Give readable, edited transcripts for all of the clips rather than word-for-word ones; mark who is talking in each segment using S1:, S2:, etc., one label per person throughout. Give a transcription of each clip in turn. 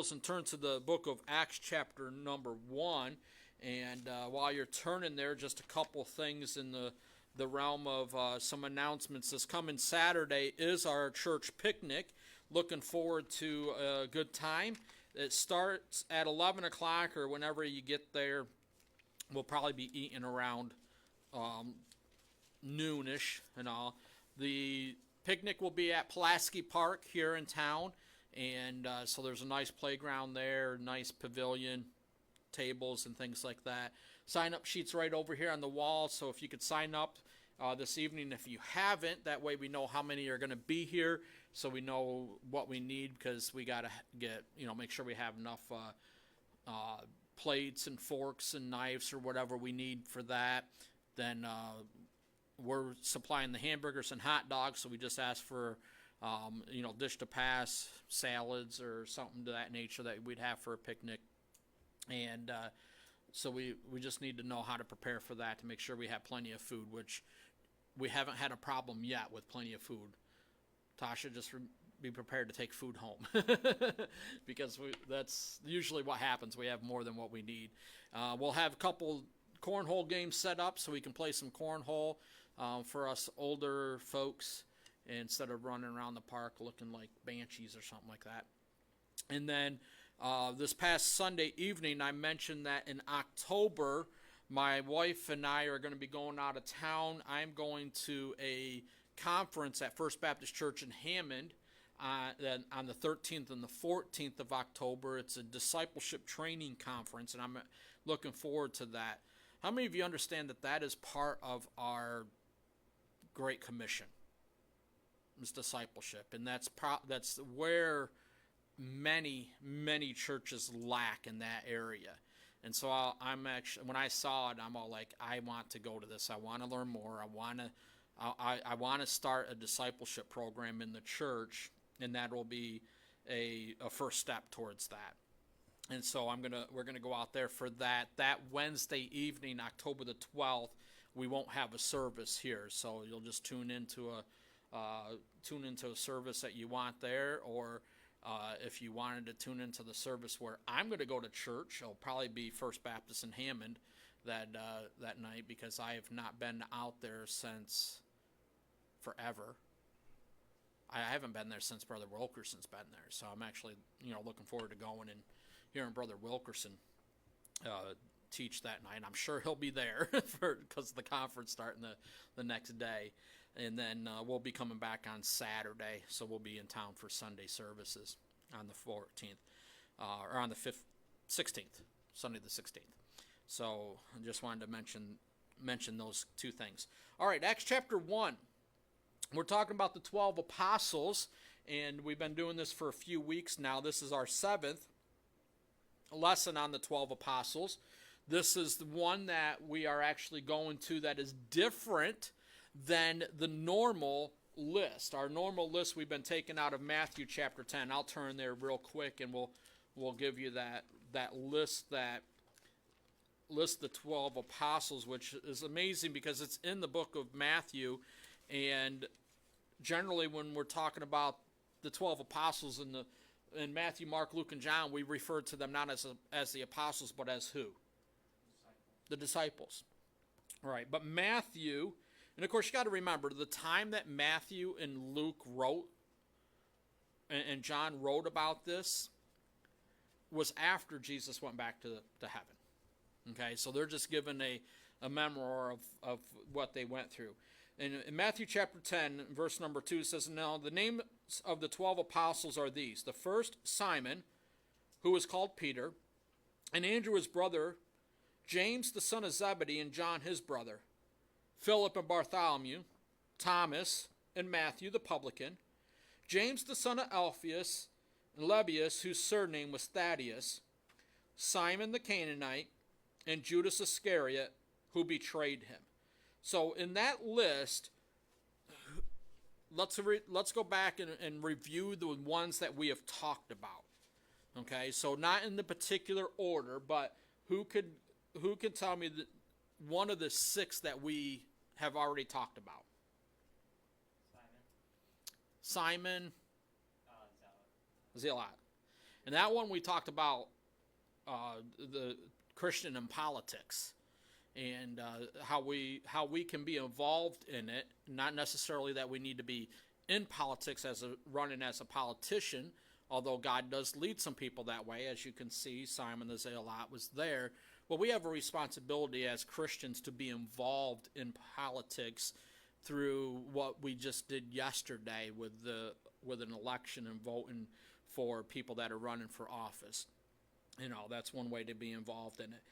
S1: And turn to the book of Acts, chapter number 1. And while you're turning there, just a couple things in the realm of some announcements. This coming Saturday is our church picnic. Looking forward to a good time. It starts at 11 o'clock or whenever you get there. We'll probably be eating around noonish and all. The picnic will be at Pulaski Park here in town. And so there's a nice playground there, nice pavilion, tables and things like that. Sign-up sheets right over here on the wall, so if you could sign up this evening if you haven't, that way we know how many are going to be here, so we know what we need, because we got to make sure we have enough plates and forks and knives or whatever we need for that. Then we're supplying the hamburgers and hot dogs, so we just ask for dish to pass, salads, or something to that nature that we'd have for a picnic. And so we just need to know how to prepare for that to make sure we have plenty of food, which we haven't had a problem yet with plenty of food. Tasha, just be prepared to take food home because that's usually what happens. We have more than what we need. We'll have a couple cornhole games set up so we can play some cornhole for us older folks, instead of running around the park looking like banshees or something like that. And then this past Sunday evening, I mentioned that in October, my wife and I are going to be going out of town. I'm going to a conference at First Baptist Church in Hammond on the 13th and the 14th of October. It's a discipleship training conference, and I'm looking forward to that. How many of you understand that that is part of our Great Commission? Is discipleship, and that's where many churches lack in that area. And so I'm actually, when I saw it, I'm all like, I want to go to this. I want to learn more. I want to start a discipleship program in the church, and that will be a first step towards that. And so we're gonna go out there for that. That Wednesday evening, October the 12th, we won't have a service here, so you'll just tune into a service that you want there, or if you wanted to tune into the service where I'm going to go to church, it'll probably be First Baptist in Hammond that night, because I have not been out there since forever. I haven't been there since Brother Wilkerson's been there, so I'm actually looking forward to going and hearing Brother Wilkerson teach that night. I'm sure he'll be there because of the conference starting the next day. And then we'll be coming back on Saturday, so we'll be in town for Sunday services on the 14th, or on the 16th, Sunday the 16th. So I just wanted to mention those two things. All right, Acts chapter 1. We're talking about the 12 apostles, and we've been doing this for a few weeks now. This is our 7th lesson on the 12 apostles. This is the one that we are actually going to that is different than the normal list. Our normal list we've been taking out of Matthew chapter 10. I'll turn there real quick, and we'll give you that list that lists the 12 apostles, which is amazing because it's in the book of Matthew. And generally when we're talking about the 12 apostles in Matthew, Mark, Luke, and John, we refer to them not as the apostles, but as who? The disciples. All right, but Matthew, and of course you got to remember, the time that Matthew and Luke wrote, and John wrote about this, was after Jesus went back to heaven. Okay, so they're just given a memoir of what they went through. And in Matthew chapter 10, verse number 2, it says, "Now the names of the 12 apostles are these. The first, Simon, who was called Peter, and Andrew his brother, James the son of Zebedee, and John his brother, Philip and Bartholomew, Thomas and Matthew the publican, James the son of Alphaeus, and Lebbaeus, whose surname was Thaddeus, Simon the Canaanite, and Judas Iscariot, who betrayed him." So in that list, let's go back and review the ones that we have talked about. Okay, so not in the particular order, but who could tell me one of the 6 that we have already talked about? Simon. Zealot. And that one we talked about the Christian in politics, and how we can be involved in it. Not necessarily that we need to be in politics running as a politician, although God does lead some people that way. As you can see, Simon the Zealot was there. But we have a responsibility as Christians to be involved in politics through what we just did yesterday with an election and voting for people that are running for office. That's one way to be involved in it.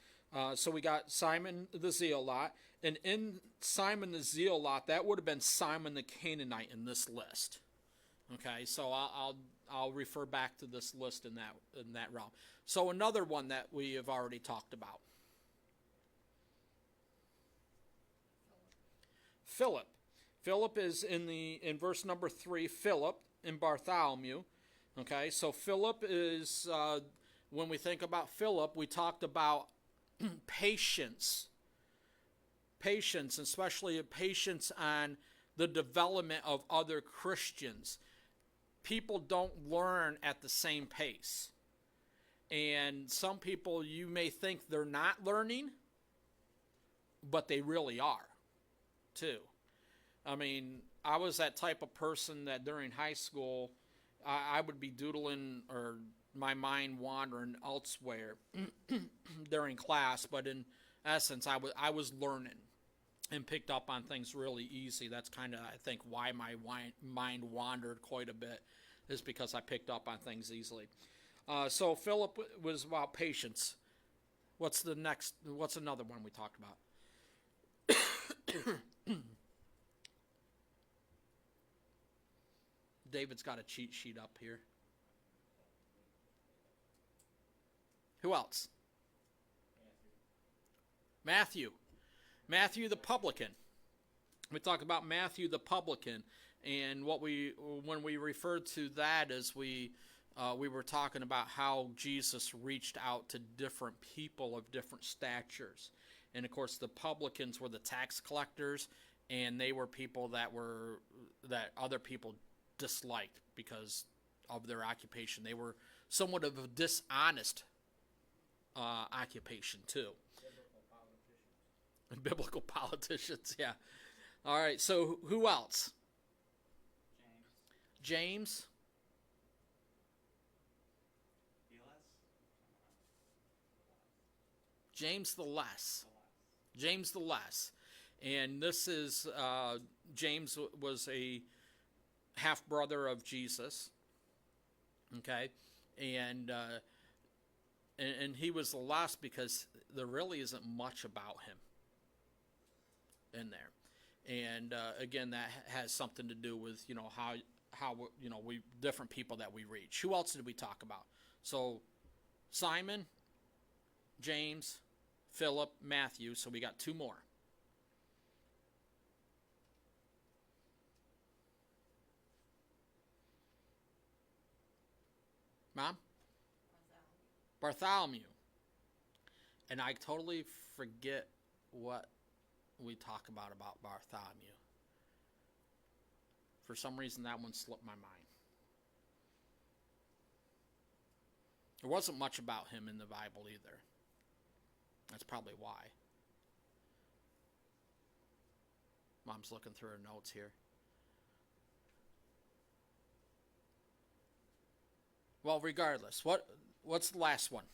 S1: So we got Simon the Zealot, and in Simon the Zealot, that would have been Simon the Canaanite in this list. Okay, so I'll refer back to this list in that realm. So another one that we have already talked about, Philip. Philip is in verse number 3. Philip and Bartholomew. Okay, so Philip is when we think about Philip, we talked about patience, especially patience on the development of other Christians. People don't learn at the same pace. And some people, you may think they're not learning, but they really are, too. I mean, I was that type of person that during high school, I would be doodling or my mind wandering elsewhere during class, but in essence, I was learning and picked up on things really easy. That's kind of, I think, why my mind wandered quite a bit, is because I picked up on things easily. So Philip was about patience. What's another one we talked about? David's got a cheat sheet up here. Who else? Matthew the publican. We talked about Matthew the publican, and when we referred to that as we were talking about how Jesus reached out to different people of different statures. And of course the publicans were the tax collectors, and they were people that other people disliked because of their occupation. They were somewhat of a dishonest occupation too. Biblical politicians, yeah. All right, so who else? James. James the Less. James the Less. And this is, James was a half-brother of Jesus. Okay? And he was the last because there really isn't much about him in there. And again, that has something to do with how we different people that we reach. Who else did we talk about? So Simon, James, Philip, Matthew. So we got two more. Mom? Bartholomew. And I totally forget what we talk about Bartholomew. For some reason, that one slipped my mind. There wasn't much about him in the Bible either. That's probably why. Mom's looking through her notes here. Well, regardless, what's the last one?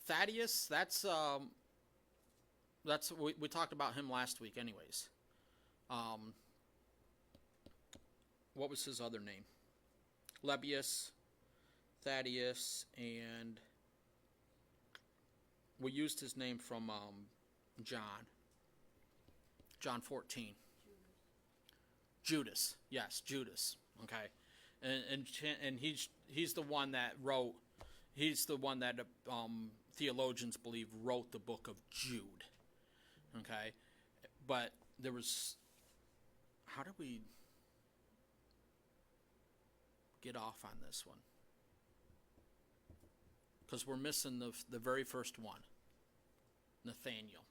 S1: Thaddeus, that's we talked about him last week anyways. What was his other name? Lebbeus, Thaddeus, and we used his name from John 14. Judas, yes, Judas. Okay, and he's the one that wrote. He's the one that theologians believe wrote the book of Jude. Okay, but there was. How did we get off on this one? Because we're missing the very first one, Nathaniel.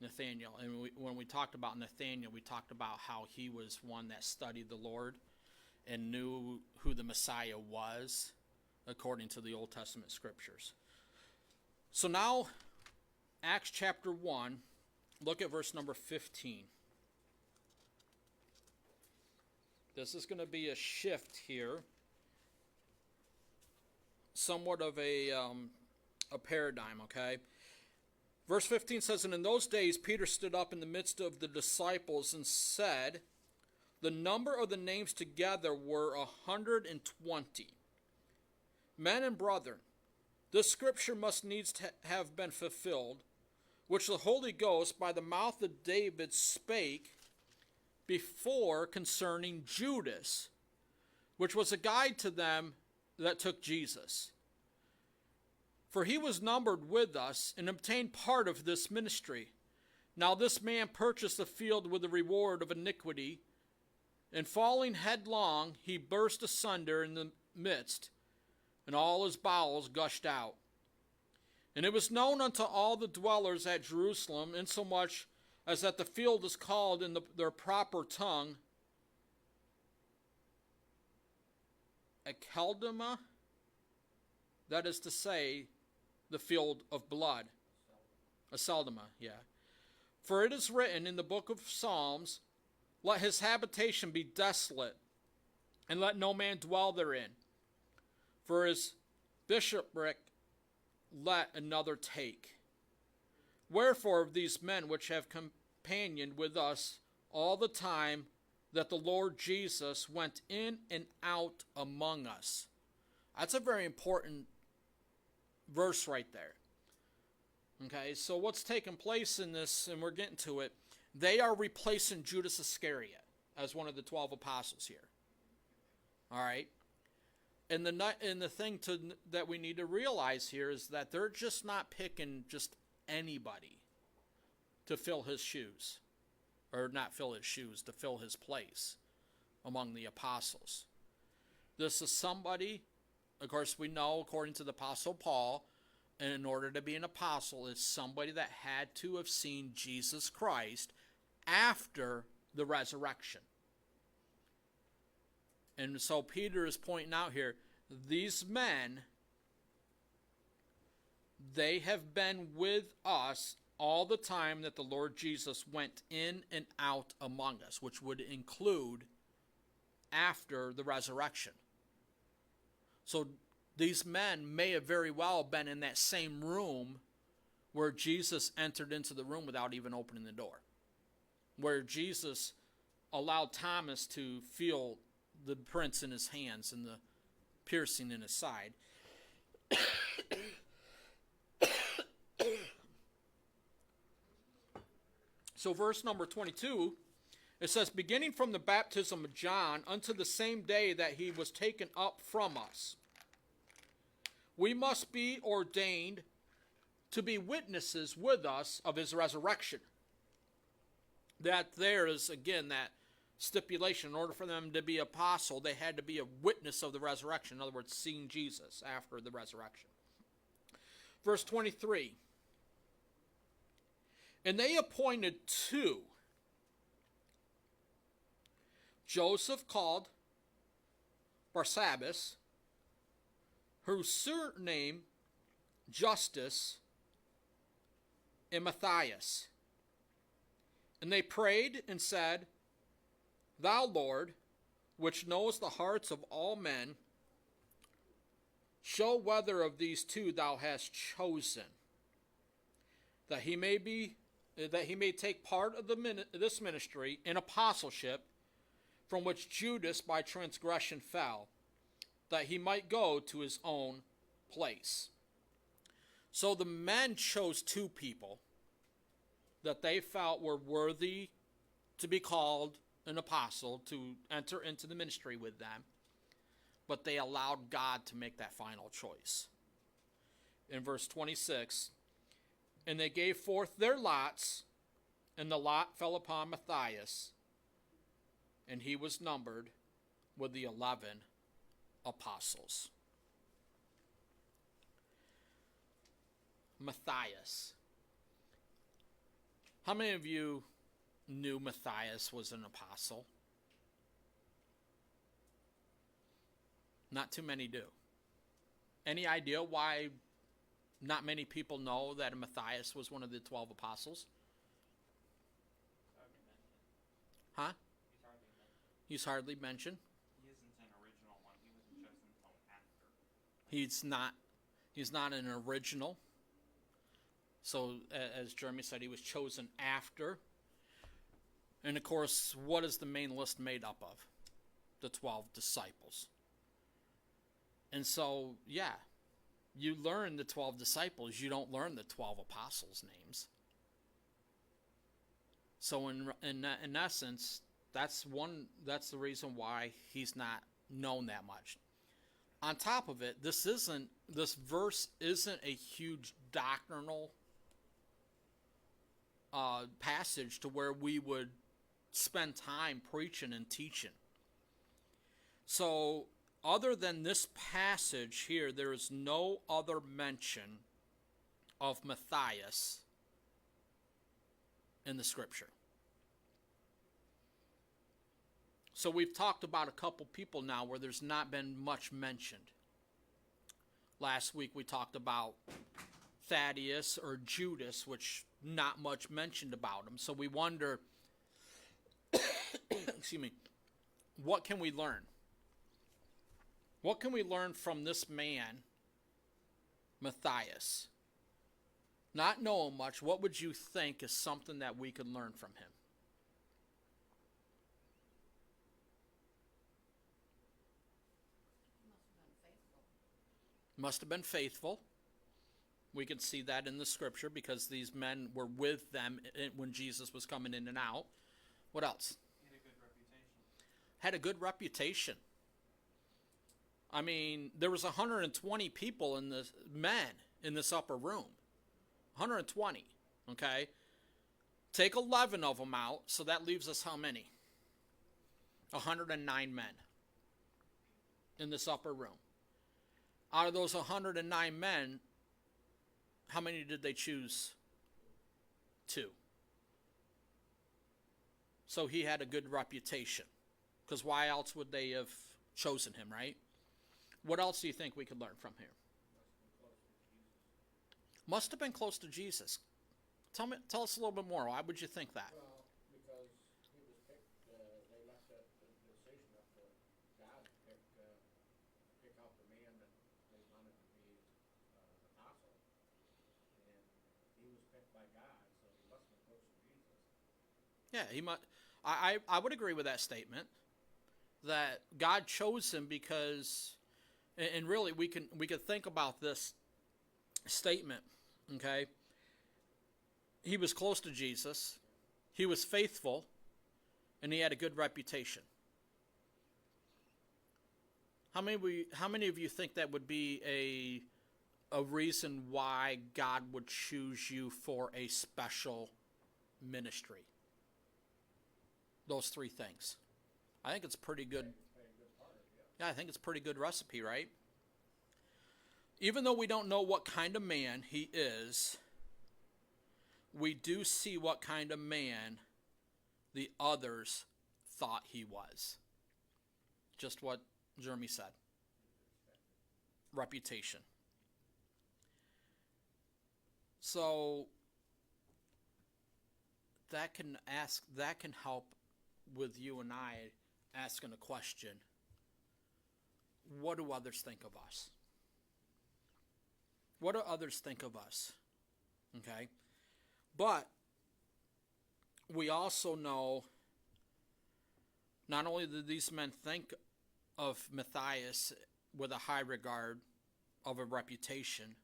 S1: And when we talked about Nathaniel, we talked about how he was one that studied the Lord, and knew who the Messiah was according to the Old Testament scriptures. So now, Acts chapter 1, look at verse number 15. This is going to be a shift here, somewhat of a paradigm, okay? Verse 15 says, "And in those days Peter stood up in the midst of the disciples and said, the number of the names together were 120. Men and brethren, this scripture must needs have been fulfilled, which the Holy Ghost by the mouth of David spake before concerning Judas, which was a guide to them that took Jesus. For he was numbered with us and obtained part of this ministry. Now this man purchased the field with the reward of iniquity, and falling headlong, he burst asunder in the midst, and all his bowels gushed out. And it was known unto all the dwellers at Jerusalem, insomuch as that the field is called in their proper tongue Akeldama, that is to say, the field of blood. Aseldama, yeah. For it is written in the book of Psalms, let his habitation be desolate, and let no man dwell therein. For his bishopric let another take. Wherefore of these men which have companioned with us all the time that the Lord Jesus went in and out among us." That's a very important verse right there. Okay, so what's taking place in this, and we're getting to it, they are replacing Judas Iscariot as one of the 12 apostles here. All right? And the thing that we need to realize here is that they're just not picking just anybody to fill his shoes. Or not fill his shoes, to fill his place among the apostles. This is somebody, of course we know, according to the Apostle Paul, and in order to be an apostle, is somebody that had to have seen Jesus Christ after the resurrection. And so Peter is pointing out here, these men, they have been with us all the time that the Lord Jesus went in and out among us, which would include after the resurrection. So these men may have very well been in that same room where Jesus entered into the room without even opening the door, where Jesus allowed Thomas to feel the prints in his hands and the piercing in his side. So verse number 22, it says, "Beginning from the baptism of John unto the same day that he was taken up from us, we must be ordained to be witnesses with us of his resurrection." That there is, again, that stipulation. In order for them to be apostle, they had to be a witness of the resurrection. In other words, seeing Jesus after the resurrection. Verse 23. "And they appointed two, Joseph called Barsabbas, whose surname Justus, and Matthias. And they prayed and said, Thou, Lord, which knowest the hearts of all men, show whether of these two thou hast chosen, that he may take part of this ministry in apostleship, from which Judas by transgression fell, that he might go to his own place." So the men chose two people that they felt were worthy to be called an apostle, to enter into the ministry with them, but they allowed God to make that final choice. In verse 26, "And they gave forth their lots, and the lot fell upon Matthias, and he was numbered with the 11 apostles." Matthias. How many of you knew Matthias was an apostle? Not too many do. Any idea why not many people know that Matthias was one of the 12 apostles? Huh? He's hardly mentioned.
S2: He isn't an original one. He wasn't chosen until after.
S1: He's not an original. So, as Jeremy said, he was chosen after. And, of course, what is the main list made up of? The 12 disciples. And so, yeah, you learn the 12 disciples. You don't learn the 12 apostles' names. So, in essence, that's the reason why he's not known that much. On top of it, this verse isn't a huge doctrinal passage to where we would spend time preaching and teaching. So, other than this passage here, there is no other mention of Matthias in the scripture. So we've talked about a couple people now where there's not been much mentioned. Last week we talked about Thaddeus or Judas, which not much mentioned about him. So we wonder, excuse me, what can we learn? What can we learn from this man, Matthias? Not know him much, what would you think is something that we could learn from him? Must have been faithful. We can see that in the scripture because these men were with them when Jesus was coming in and out. What else?
S2: He had a good reputation.
S1: Had a good reputation. I mean, there was 120 people men in this upper room. 120, okay? Take 11 of them out, so that leaves us how many? 109 men in this upper room. Out of those 109 men, how many did they choose? 2. So he had a good reputation. Because why else would they have chosen him, right? What else do you think we could learn from here? Must have been close to Jesus. Tell us a little bit more. Why would you think that?
S3: Well, because he was picked, they left the decision up to God to pick out the man that they wanted to be apostle. And he was picked by God, so he must have been close to Jesus.
S1: Yeah, he might. I would agree with that statement. That God chose him because, and really we could think about this statement. Okay. He was close to Jesus. He was faithful, and he had a good reputation. How many of you think that would be a reason why God would choose you for a special ministry? Those 3 things. I think it's pretty good. Yeah, I think it's a pretty good recipe, right? Even though we don't know what kind of man he is, we do see what kind of man the others thought he was. Just what Jeremy said. Reputation. So that can help with you and I asking a question. What do others think of us? What do others think of us? Okay? But we also know not only did these men think of Matthias with a high regard of a reputation,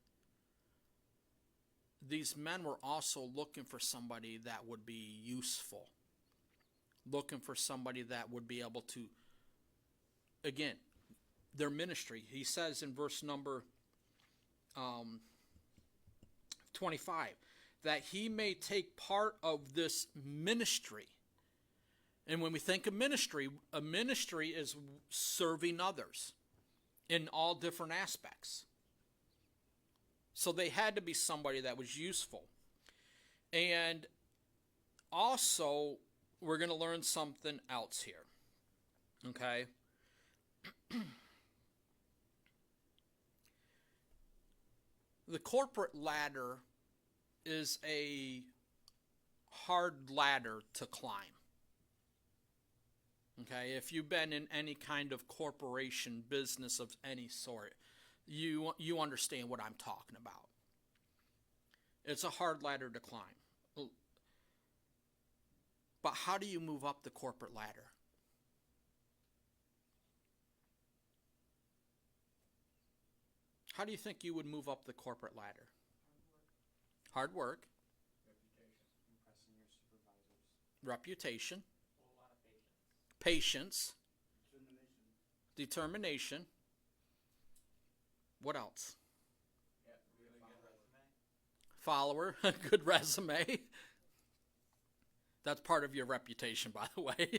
S1: these men were also looking for somebody that would be useful. Looking for somebody that would be able to, again, their ministry. He says in verse number 25, that he may take part of this ministry. And when we think of ministry, a ministry is serving others in all different aspects. So they had to be somebody that was useful. And also, we're going to learn something else here. Okay? the corporate ladder is a hard ladder to climb. Okay, if you've been in any kind of corporation business of any sort, you understand what I'm talking about. It's a hard ladder to climb. But how do you move up the corporate ladder? How do you think you would move up the corporate ladder? Hard work.
S3: Reputation.
S2: Impressing your supervisors.
S1: Reputation.
S2: A whole lot of patience.
S1: Patience. Determination. What else?
S3: Yeah,
S2: Really good
S1: Follower.
S2: resume.
S1: Good resume. That's part of your reputation, by the way.
S3: have to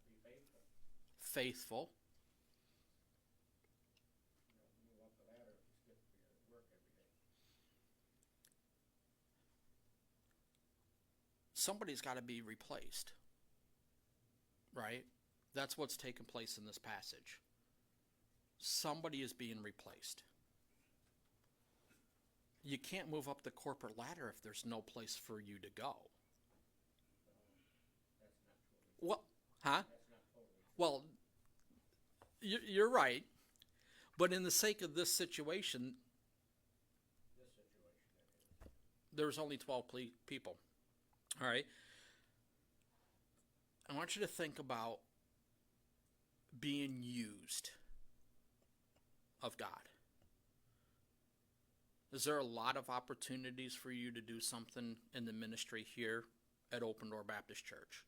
S3: be faithful.
S1: Faithful.
S3: Move up the ladder if you skip your work every day.
S1: Somebody's got to be replaced. Right? That's what's taking place in this passage. Somebody is being replaced. You can't move up the corporate ladder if there's no place for you to go.
S3: That's not totally.
S1: Well, huh?
S3: That's not totally.
S1: Well, you're right. But in the sake of this situation,
S3: This situation, that is.
S1: there's only 12 people. All right? I want you to think about being used of God. Is there a lot of opportunities for you to do something in the ministry here at Open Door Baptist Church?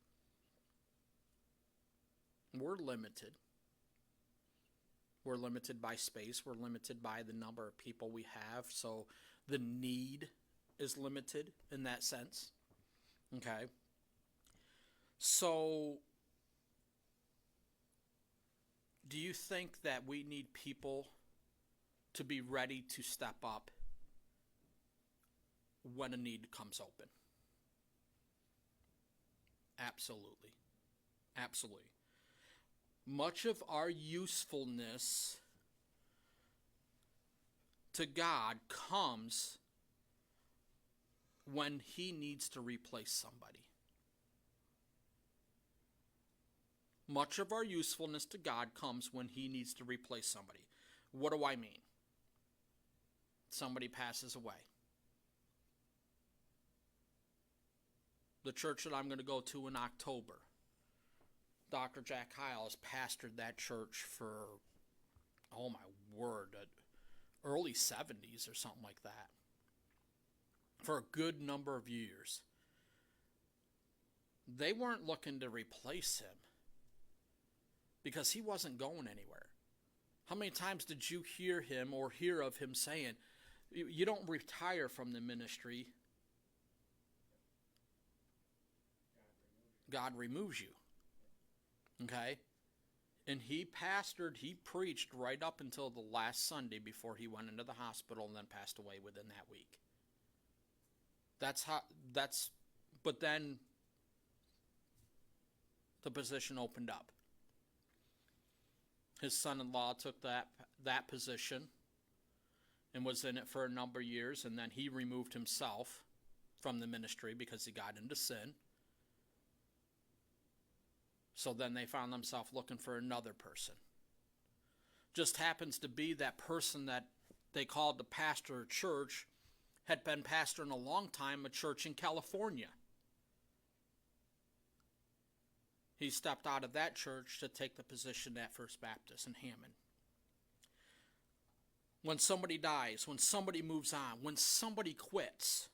S1: We're limited. We're limited by space. We're limited by the number of people we have. So the need is limited in that sense. Okay. So do you think that we need people to be ready to step up when a need comes open? Absolutely. Absolutely. Much of our usefulness to God comes when He needs to replace somebody. Much of our usefulness to God comes when He needs to replace somebody. What do I mean? Somebody passes away. The church that I'm going to go to in October, Dr. Jack Heil has pastored that church for, oh my word, early 70s or something like that. For a good number of years. They weren't looking to replace him because he wasn't going anywhere. How many times did you hear him or hear of him saying, you don't retire from the ministry, God removes you. Okay? And he pastored, he preached right up until the last Sunday before he went into the hospital and then passed away within that week. But then the position opened up. His son-in-law took that position and was in it for a number of years, and then he removed himself from the ministry because he got into sin. So then they found themselves looking for another person. Just happens to be that person that they called the pastor of church had been pastoring a long time, a church in California. He stepped out of that church to take the position at First Baptist in Hammond. When somebody dies, when somebody moves on, when somebody quits,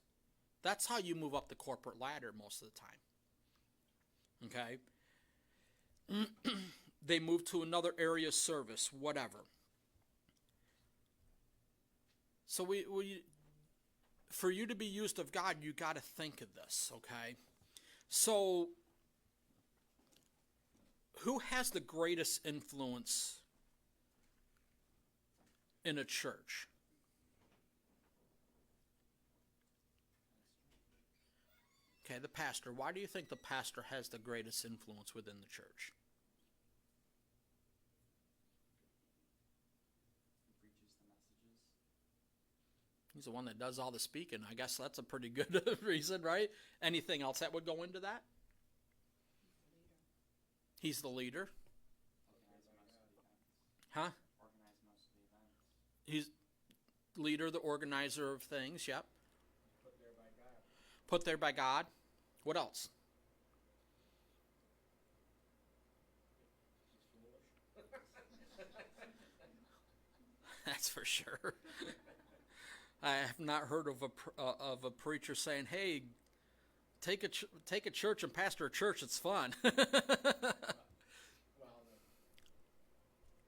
S1: that's how you move up the corporate ladder most of the time. Okay? They move to another area of service, whatever. So for you to be used of God, you got to think of this, okay? So who has the greatest influence in a church? Okay, the pastor. Why do you think the pastor has the greatest influence within the church? He's the one that does all the speaking. I guess that's a pretty good reason, right? Anything else that would go into that? He's the leader.
S2: Organize most of the events.
S1: Huh?
S2: Organize most of the events.
S1: He's leader, the organizer of things. Yep.
S3: Put there by God.
S1: Put there by God. What else?
S3: He's foolish.
S1: That's for sure. I have not heard of a preacher saying, "Hey, take a church and pastor a church. It's fun."
S3: Well,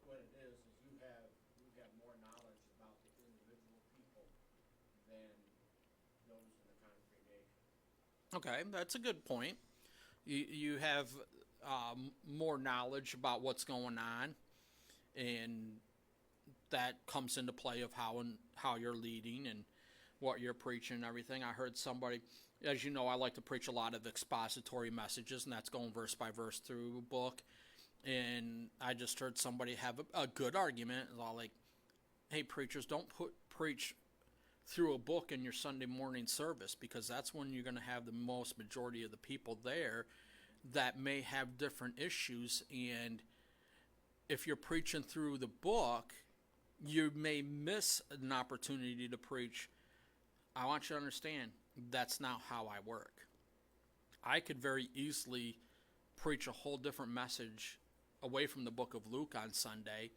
S3: what it is you have more knowledge about the individual people than those in the congregation.
S1: Okay, that's a good point. You have more knowledge about what's going on, and that comes into play of how you're leading and what you're preaching and everything. I heard somebody, as you know, I like to preach a lot of expository messages, and that's going verse by verse through a book. And I just heard somebody have a good argument, like, "Hey, preachers, don't preach through a book in your Sunday morning service, because that's when you're going to have the most majority of the people there that may have different issues, and if you're preaching through the book, you may miss an opportunity to preach." I want you to understand, that's not how I work. I could very easily preach a whole different message away from the book of Luke on Sunday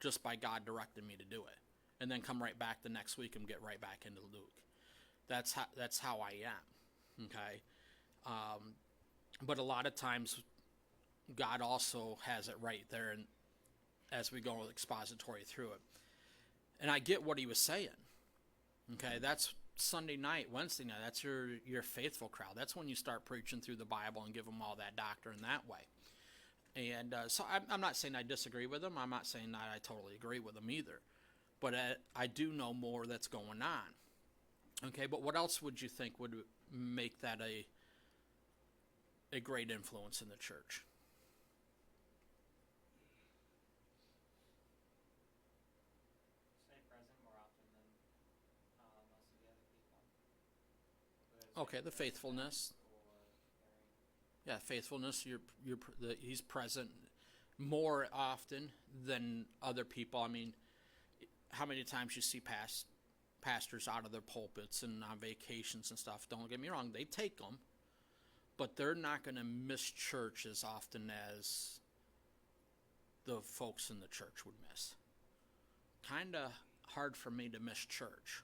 S1: just by God directing me to do it, and then come right back the next week and get right back into Luke. That's how I am. Okay, but a lot of times God also has it right there, and as we go expository through it, and I get what he was saying. Okay, that's Sunday night, Wednesday night. That's your faithful crowd. That's when you start preaching through the Bible and give them all that doctrine that way. And so I'm not saying I disagree with them. I'm not saying that I totally agree with them either. But I do know more that's going on. Okay, but what else would you think would make that a great influence in the church?
S2: Stay present more often than most of the other people.
S1: Okay, the faithfulness. Yeah, faithfulness. He's present more often than other people. I mean, how many times you see pastors out of their pulpits and on vacations and stuff? Don't get me wrong, they take them, but they're not going to miss church as often as the folks in the church would miss. Kind of hard for me to miss church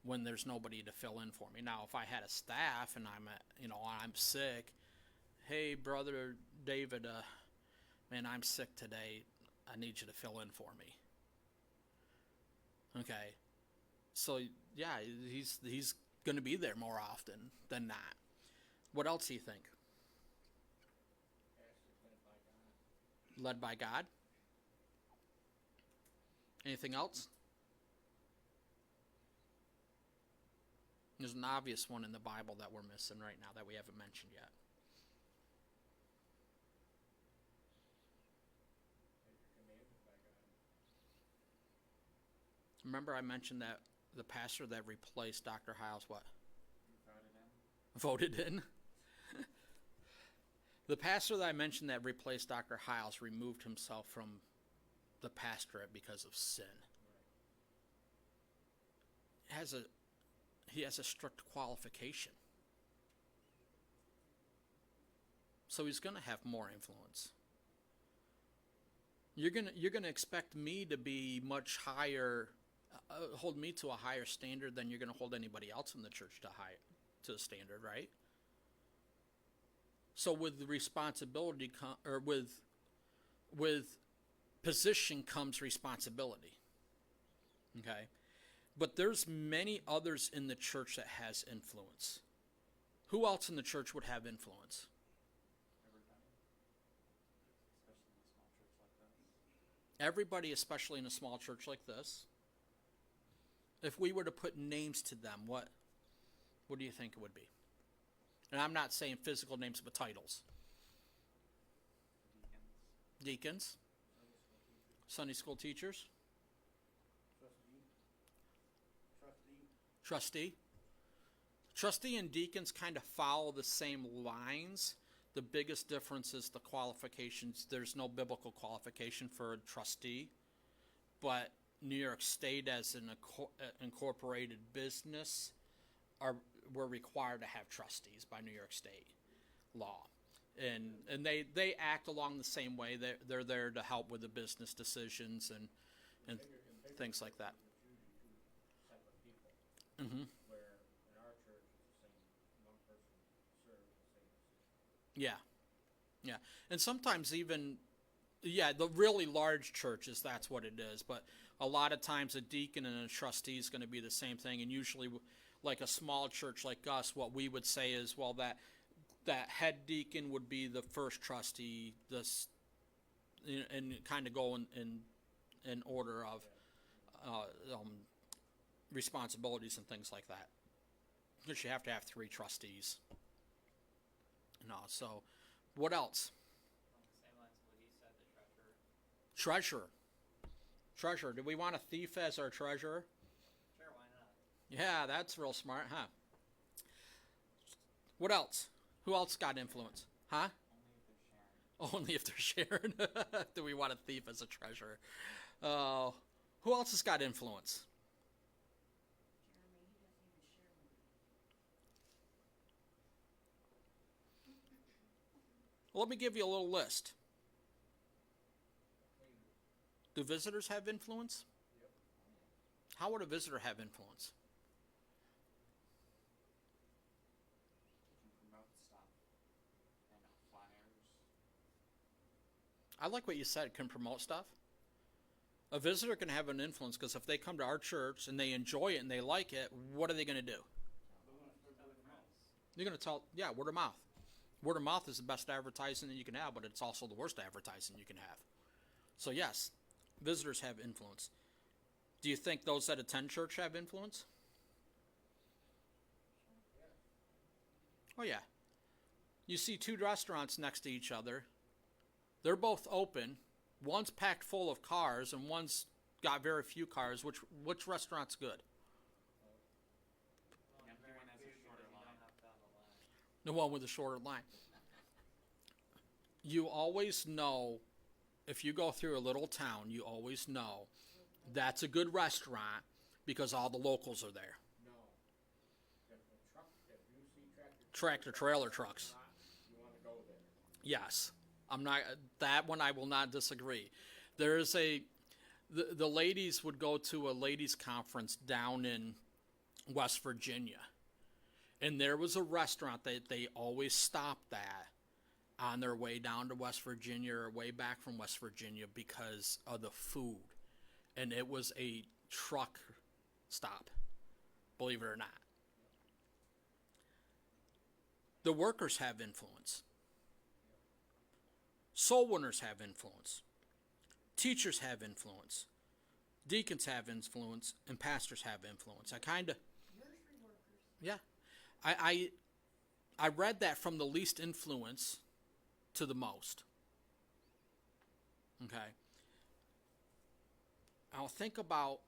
S1: when there's nobody to fill in for me. Now, if I had a staff and I'm sick, "Hey, brother David, man, I'm sick today. I need you to fill in for me." Okay, so yeah, he's going to be there more often than not. What else do you think? Led by God. Anything else? There's an obvious one in the Bible that we're missing right now that we haven't mentioned yet. Remember I mentioned that the pastor that replaced Dr. Hiles, what? Voted in? The pastor that I mentioned that replaced Dr. Hiles removed himself from the pastorate because of sin. He has a strict qualification. So he's going to have more influence. You're going to expect me to be much higher, hold me to a higher standard than you're going to hold anybody else in the church to a standard, right? So with the responsibility with position comes responsibility. Okay? But there's many others in the church that has influence. Who else in the church would have influence? Everybody, especially in a small church like this. If we were to put names to them, what do you think it would be? And I'm not saying physical names, but titles. Deacons. Sunday school teachers. Trustee. Trustee and deacons kind of follow the same lines. The biggest difference is the qualifications. There's no biblical qualification for a trustee, but New York State, as an incorporated business, we're required to have trustees by New York State law, and they act along the same way. They're there to help with the business decisions and things like that.
S3: Separate people.
S1: Mm-hmm.
S3: Where in our church it's the same, one person serves the same position.
S1: Yeah, and sometimes even, the really large churches, that's what it is. But a lot of times a deacon and a trustee is going to be the same thing, and usually, like a small church like us, what we would say is, well, that head deacon would be the first trustee, and kind of go in order of responsibilities and things like that. Because you have to have 3 trustees. So what else?
S2: On the same lines of what he said, the treasurer.
S1: Treasurer. Do we want a thief as our treasurer?
S2: Sure, why not?
S1: Yeah, that's real smart, huh? What else? Who else got influence? Huh?
S2: Only if they're sharing.
S1: Only if they're sharing. Do we want a thief as a treasurer? Who else has got influence?
S4: Jeremy, he doesn't even share with me.
S1: Well, let me give you a little list. Do visitors have influence?
S3: Yep.
S1: How would a visitor have influence?
S2: You can promote stuff and flyers.
S1: I like what you said, can promote stuff. A visitor can have an influence because if they come to our church and they enjoy it and they like it, what are they going to do?
S2: Tell their friends.
S1: You're going to tell, word of mouth. Word of mouth is the best advertising that you can have, but it's also the worst advertising you can have. So yes, visitors have influence. Do you think those that attend church have influence? Oh yeah. You see 2 restaurants next to each other. They're both open. One's packed full of cars and one's got very few cars. Which restaurant's good?
S2: Well,
S5: The empty
S2: very
S5: one has a
S2: clear
S5: shorter
S2: because you
S5: line.
S2: don't have to have a line.
S1: The one with the shorter line. You always know, if you go through a little town, you always know that's a good restaurant because all the locals are there.
S3: No. If you see
S1: Tractor trailer trucks.
S3: you want to go there.
S1: Yes. That one I will not disagree. There is the ladies would go to a ladies conference down in West Virginia. And there was a restaurant that they always stopped at on their way down to West Virginia or way back from West Virginia because of the food. And it was a truck stop, believe it or not. The workers have influence. Soul winners have influence. Teachers have influence. Deacons have influence. And pastors have influence.
S4: Nursery workers.
S1: Yeah. I read that from the least influence to the most. Okay. I'll think about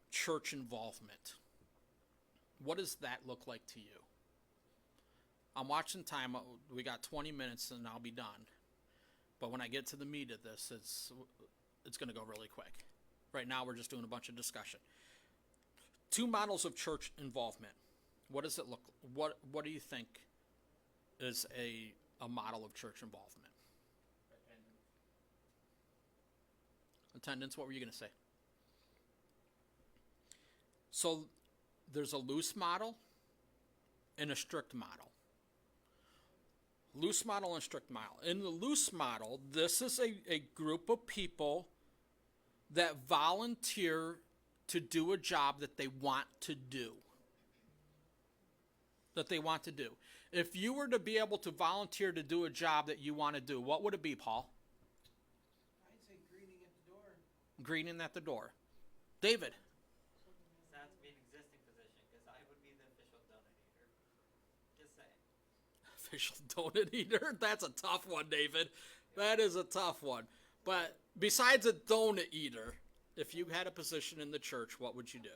S1: church involvement. What does that look like to you? I'm watching time. We got 20 minutes and I'll be done. But when I get to the meat of this, it's going to go really quick. Right now we're just doing a bunch of discussion. 2 models of church involvement. What does it look? What do you think is a model of church involvement? Attendance. What were you going to say? So there's a loose model and a strict model. Loose model and strict model. In the loose model, this is a group of people that volunteer to do a job that they want to do. If you were to be able to volunteer to do a job that you want to do, what would it be, Paul?
S5: I'd say greeting at the door.
S1: Greeting at the door. David?
S2: Does that have to be an existing position? Because I would be the official donut eater. Just saying.
S1: Official donut eater? That's a tough one, David. That is a tough one. But besides a donut eater, if you had a position in the church, what would you do?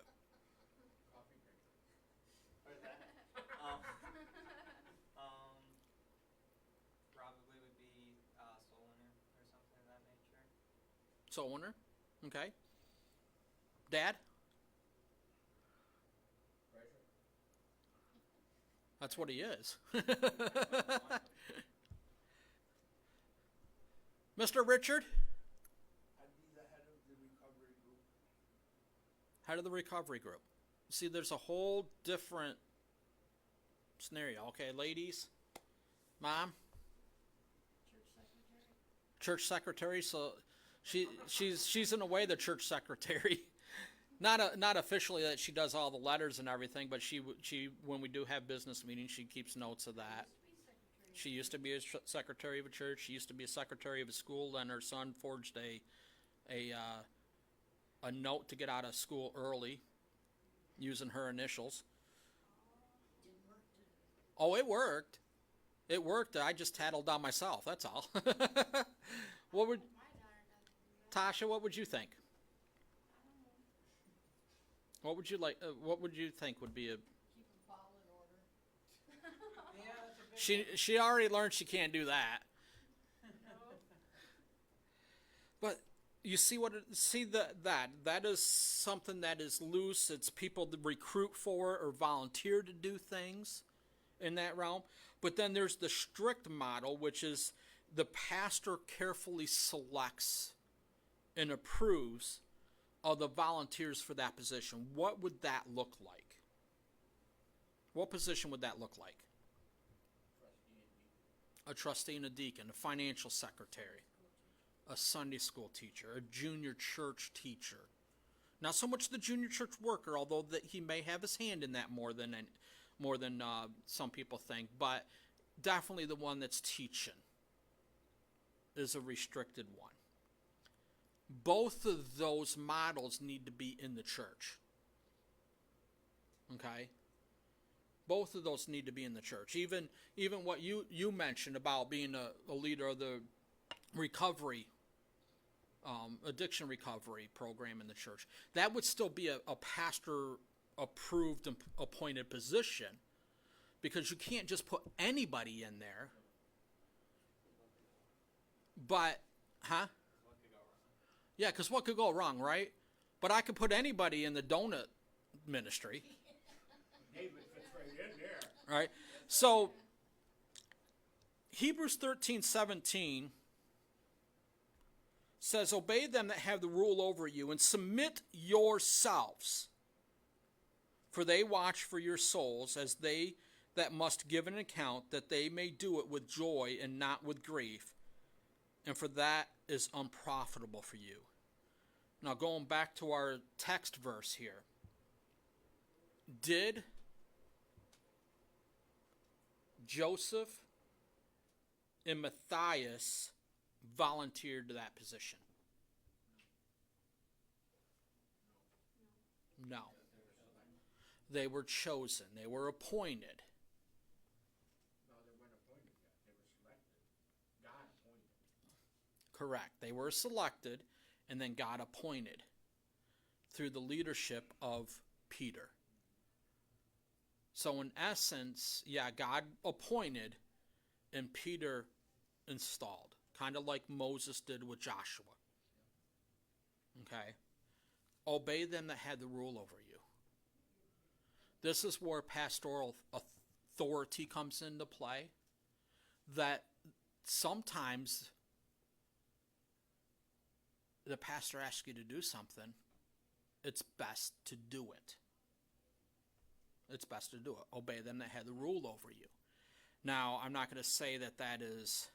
S1: soul winner. Okay. Dad?
S3: Treasurer.
S1: That's what he is. Mr. Richard?
S5: I'd be the head of the recovery group.
S1: Head of the recovery group. See, there's a whole different scenario. Okay, ladies? Mom?
S4: Church secretary.
S1: Church secretary. So she's in a way the church secretary. Not officially that she does all the letters and everything, but she when we do have business meetings, she keeps notes of that. She used to be a secretary of a church. She used to be a secretary of a school. Then her son forged a note to get out of school early, using her initials.
S4: Didn't work, did it?
S1: Oh, it worked. It worked. I just tattled on myself. That's all. What would
S4: My daughter doesn't do that.
S1: Tasha? What would you think? What would you like? What would you think would be a?
S4: Keep a file in order.
S5: Yeah, that's a big
S1: She already learned she can't do that. But you see that is something that is loose. It's people to recruit for or volunteer to do things in that realm. But then there's the strict model, which is the pastor carefully selects and approves of the volunteers for that position. What would that look like? What position would that look like? A trustee and a deacon, a financial secretary, a Sunday school teacher, a junior church teacher. Not so much the junior church worker, although that he may have his hand in that more than some people think, but definitely the one that's teaching is a restricted one. Both of those models need to be in the church. Okay? Both of those need to be in the church. Even what you mentioned about being a leader of the recovery, addiction recovery program in the church, that would still be a pastor-approved and appointed position, because you can't just put anybody in there. But, huh?
S2: What could go wrong?
S1: Yeah, because what could go wrong, right? But I could put anybody in the donut ministry.
S3: David fits right in there.
S1: Right? So, Hebrews 13:17 says, "Obey them that have the rule over you, and submit yourselves, for they watch for your souls, as they that must give an account, that they may do it with joy and not with grief, and for that is unprofitable for you." Now, going back to our text verse here, did Joseph and Matthias volunteered to that position? No. They were chosen. They were appointed.
S3: No, they weren't appointed yet. They were selected. God appointed.
S1: Correct. They were selected, and then God appointed through the leadership of Peter. So in essence, yeah, God appointed and Peter installed, kind of like Moses did with Joshua. Okay? Obey them that had the rule over you. This is where pastoral authority comes into play, that sometimes the pastor asks you to do something, it's best to do it. It's best to do it. Obey them that had the rule over you. Now, I'm not going to say that that is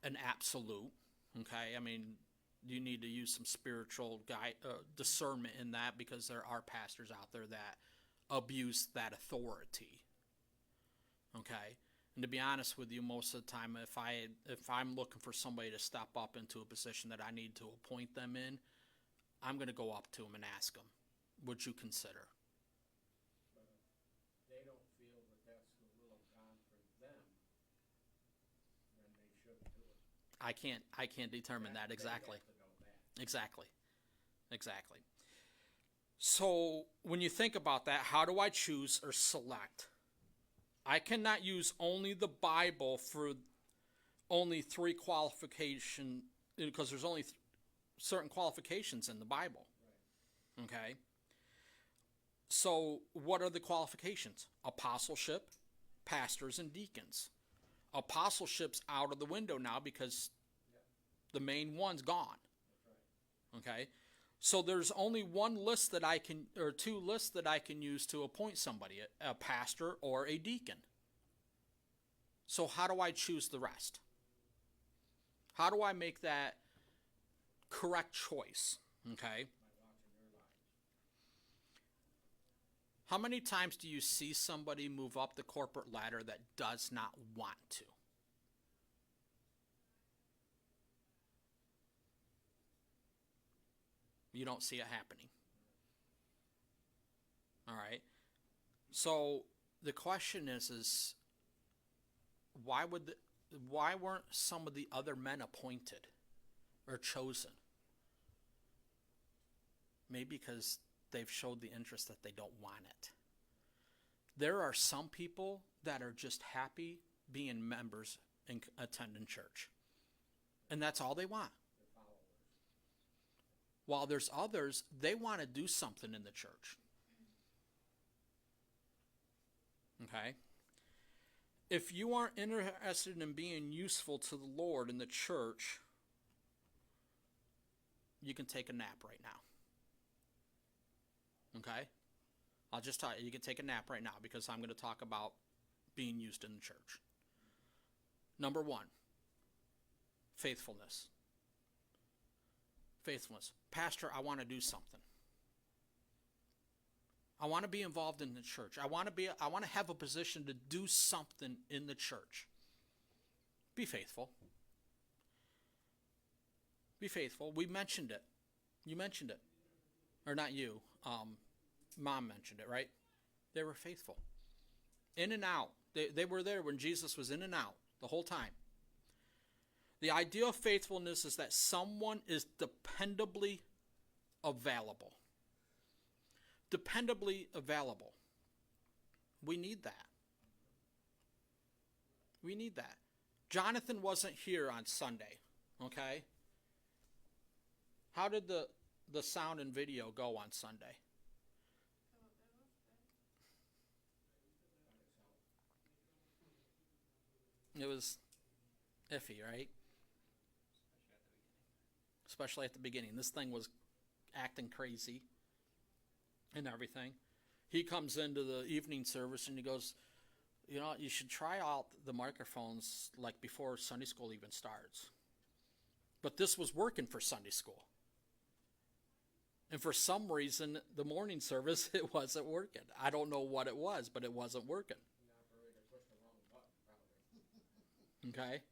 S1: an absolute, okay? I mean, you need to use some spiritual discernment in that, because there are pastors out there that abuse that authority, okay? And to be honest with you, most of the time, if I'm looking for somebody to step up into a position that I need to appoint them in, I'm going to go up to them and ask them, would you consider?
S3: But if they don't feel that that's the will of God for them, then they shouldn't do it.
S1: I can't determine that exactly.
S3: They have to know that.
S1: Exactly. So when you think about that, how do I choose or select? I cannot use only the Bible for only three qualifications, because there's only certain qualifications in the Bible.
S3: Right.
S1: Okay? So, what are the qualifications? Apostleship, pastors, and deacons. Apostleship's out of the window now because the main one's gone.
S3: That's right.
S1: Okay? So there's only one list that I can, or two lists that I can use to appoint somebody, a pastor or a deacon. So how do I choose the rest? How do I make that correct choice? Okay?
S3: By watching your lives.
S1: How many times do you see somebody move up the corporate ladder that does not want to? You don't see it happening. All right. So the question is why weren't some of the other men appointed or chosen? Maybe because they've showed the interest that they don't want it. There are some people that are just happy being members and attending church. And that's all they want.
S3: Their followers.
S1: While there's others, they want to do something in the church. Okay? If you aren't interested in being useful to the Lord in the church, you can take a nap right now. Okay? I'll just tell you, you can take a nap right now because I'm going to talk about being used in the church. Number one, faithfulness. Faithfulness. Pastor, I want to do something. I want to be involved in the church. I want to have a position to do something in the church. Be faithful. Be faithful. We mentioned it. You mentioned it. Or not you. Mom mentioned it, right? They were faithful. In and out. They were there when Jesus was in and out the whole time. The idea of faithfulness is that someone is dependably available. Dependably available. We need that. We need that. Jonathan wasn't here on Sunday, okay? How did the sound and video go on Sunday? It was iffy, right? Especially at the beginning. This thing was acting crazy and everything. He comes into the evening service and he goes, you know, you should try out the microphones like before Sunday school even starts. But this was working for Sunday school. And for some reason, the morning service, it wasn't working. I don't know what it was, but it wasn't working.
S3: The operator pushed the wrong button, probably.
S1: Okay?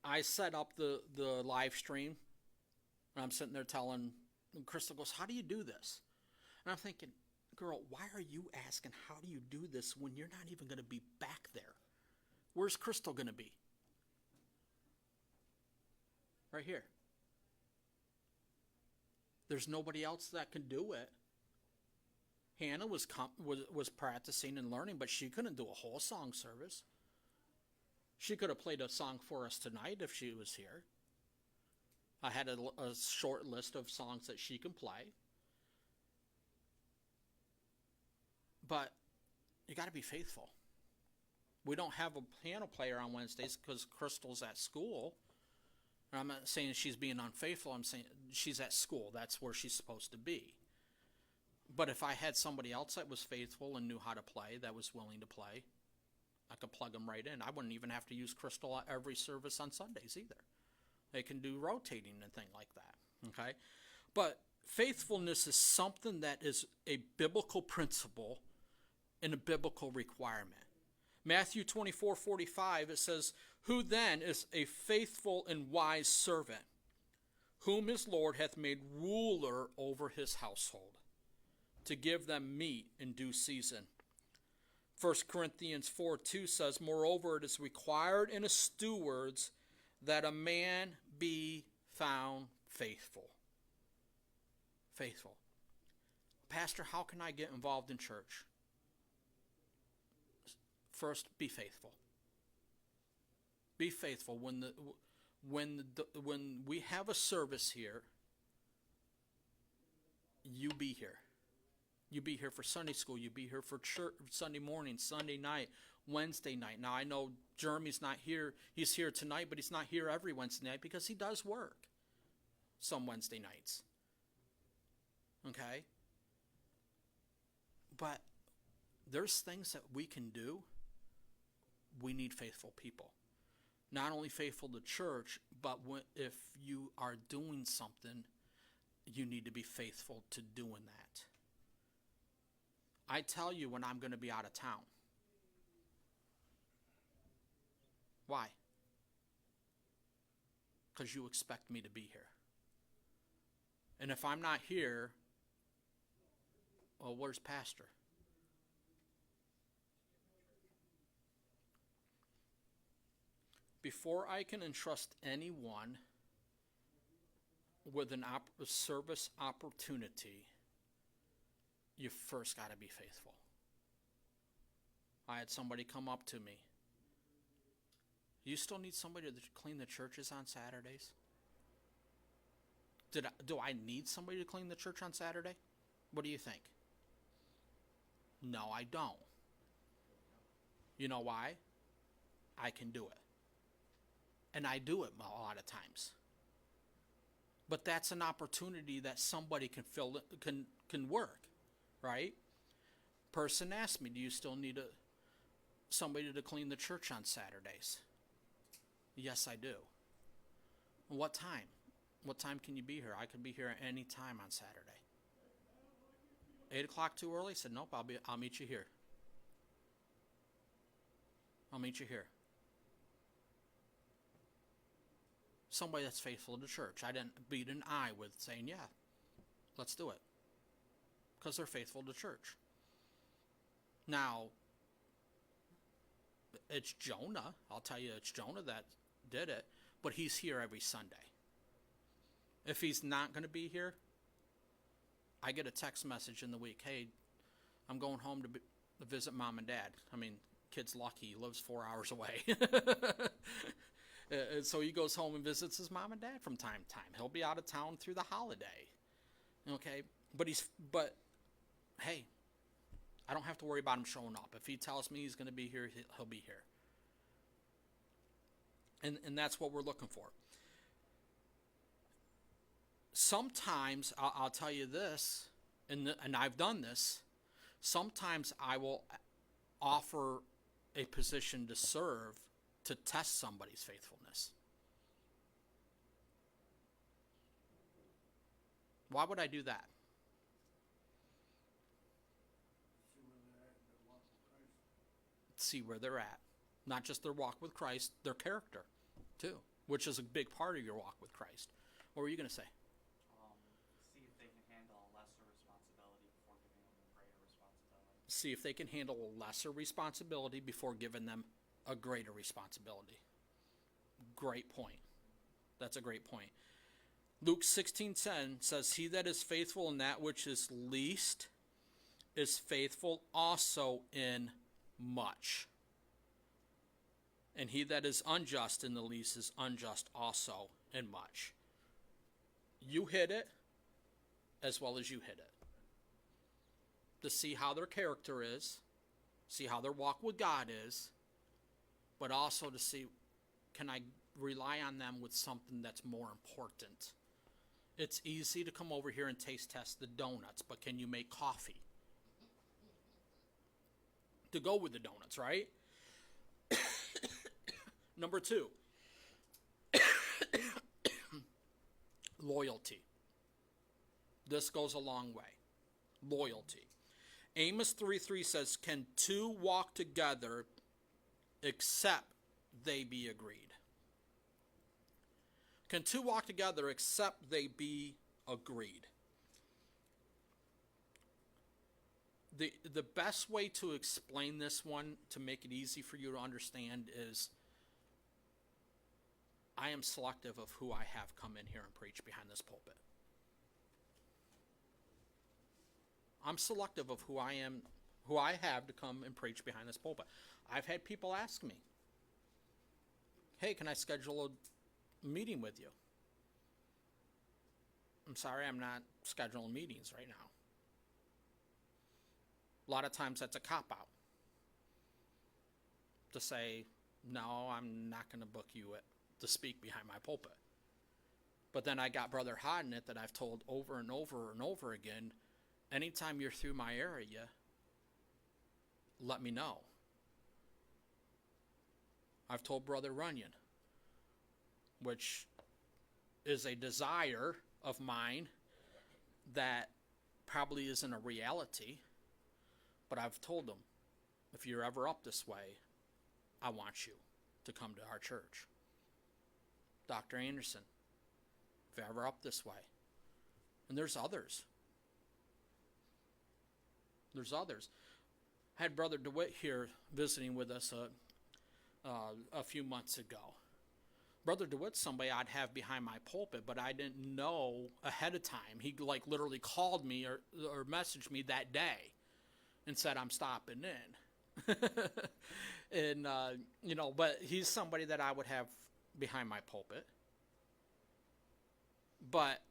S1: I set up the live stream. And I'm sitting there telling, and Crystal goes, how do you do this? And I'm thinking, girl, why are you asking how do you do this when you're not even going to be back there? Where's Crystal going to be? Right here. There's nobody else that can do it. Hannah was practicing and learning, but she couldn't do a whole song service. She could have played a song for us tonight if she was here. I had a short list of songs that she can play. But you got to be faithful. We don't have a piano player on Wednesdays because Crystal's at school. And I'm not saying she's being unfaithful. I'm saying she's at school. That's where she's supposed to be. But if I had somebody else that was faithful and knew how to play, that was willing to play, I could plug them right in. I wouldn't even have to use Crystal at every service on Sundays either. They can do rotating and things like that. Okay? But faithfulness is something that is a biblical principle and a biblical requirement. Matthew 24:45, it says, who then is a faithful and wise servant, whom his Lord hath made ruler over his household, to give them meat in due season. 1 Corinthians 4:2 says, moreover, it is required in a steward that a man be found faithful. Faithful. Pastor, how can I get involved in church? First, be faithful. Be faithful. when we have a service here, you be here. You be here for Sunday school. You be here for church, Sunday morning, Sunday night, Wednesday night. Now, I know Jeremy's not here. He's here tonight, but he's not here every Wednesday night because he does work some Wednesday nights. Okay? But there's things that we can do. We need faithful people. Not only faithful to church, but if you are doing something, you need to be faithful to doing that. I tell you when I'm going to be out of town. Why? Because you expect me to be here. And if I'm not here, well, where's Pastor? Before I can entrust anyone with a service opportunity, you first got to be faithful. I had somebody come up to me. You still need somebody to clean the churches on Saturdays? Do I need somebody to clean the church on Saturday? What do you think? No, I don't. You know why? I can do it. And I do it a lot of times. But that's an opportunity that somebody can work, right? Person asked me, do you still need somebody to clean the church on Saturdays? Yes, I do. What time? What time can you be here? I can be here at any time on Saturday. 8 o'clock too early? I said, nope, I'll meet you here. I'll meet you here. Somebody that's faithful to church. I didn't beat an eye with saying, yeah, let's do it. Because they're faithful to church. Now, it's Jonah. I'll tell you, it's Jonah that did it. But he's here every Sunday. If he's not going to be here, I get a text message in the week. Hey, I'm going home to visit mom and dad. I mean, kid's lucky. He lives 4 hours away. So he goes home and visits his mom and dad from time to time. He'll be out of town through the holiday. Okay? But hey, I don't have to worry about him showing up. If he tells me he's going to be here, he'll be here. And that's what we're looking for. Sometimes, I'll tell you this, and I've done this, sometimes I will offer a position to serve to test somebody's faithfulness. Why would I do that? See where they're at. Not just their walk with Christ, their character, too, which is a big part of your walk with Christ. What were you going to say?
S2: See if they can handle a lesser responsibility before giving them a greater responsibility.
S1: See if they can handle a lesser responsibility before giving them a greater responsibility. Great point. That's a great point. Luke 16:10 says, he that is faithful in that which is least is faithful also in much. And he that is unjust in the least is unjust also in much. You hit it as well as you hit it. To see how their character is, see how their walk with God is, but also to see, can I rely on them with something that's more important? It's easy to come over here and taste test the donuts, but can you make coffee to go with the donuts, right? Number 2, loyalty. This goes a long way. Loyalty. Amos 3:3 says, can two walk together except they be agreed? Can two walk together except they be agreed? The best way to explain this one, to make it easy for you to understand, is I am selective of who I have come in here and preach behind this pulpit. I'm selective of who I have to come and preach behind this pulpit. I've had people ask me, hey, can I schedule meeting with you. I'm sorry, I'm not scheduling meetings right now. A lot of times that's a cop-out. To say, no, I'm not going to book you to speak behind my pulpit. But then I got Brother Hodnett that I've told over and over and over again, anytime you're through my area, let me know. I've told Brother Runyon, which is a desire of mine that probably isn't a reality, but I've told him, if you're ever up this way, I want you to come to our church. Dr. Anderson, if you're ever up this way. And there's others. There's others. I had Brother DeWitt here visiting with us a few months ago. Brother DeWitt's somebody I'd have behind my pulpit, but I didn't know ahead of time. He literally called me or messaged me that day and said, I'm stopping in. And, but he's somebody that I would have behind my pulpit. But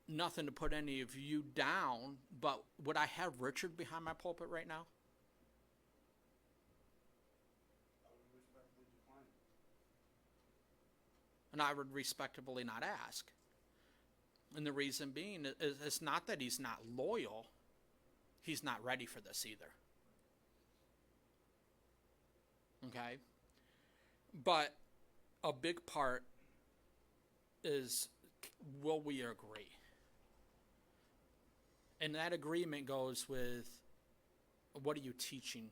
S1: nothing to put any of you down, but would I have Richard behind my pulpit right now?
S5: I would respectfully decline.
S1: And I would respectably not ask. And the reason being is it's not that he's not loyal. He's not ready for this either. Okay? But a big part is, will we agree? And that agreement goes with, what are you teaching?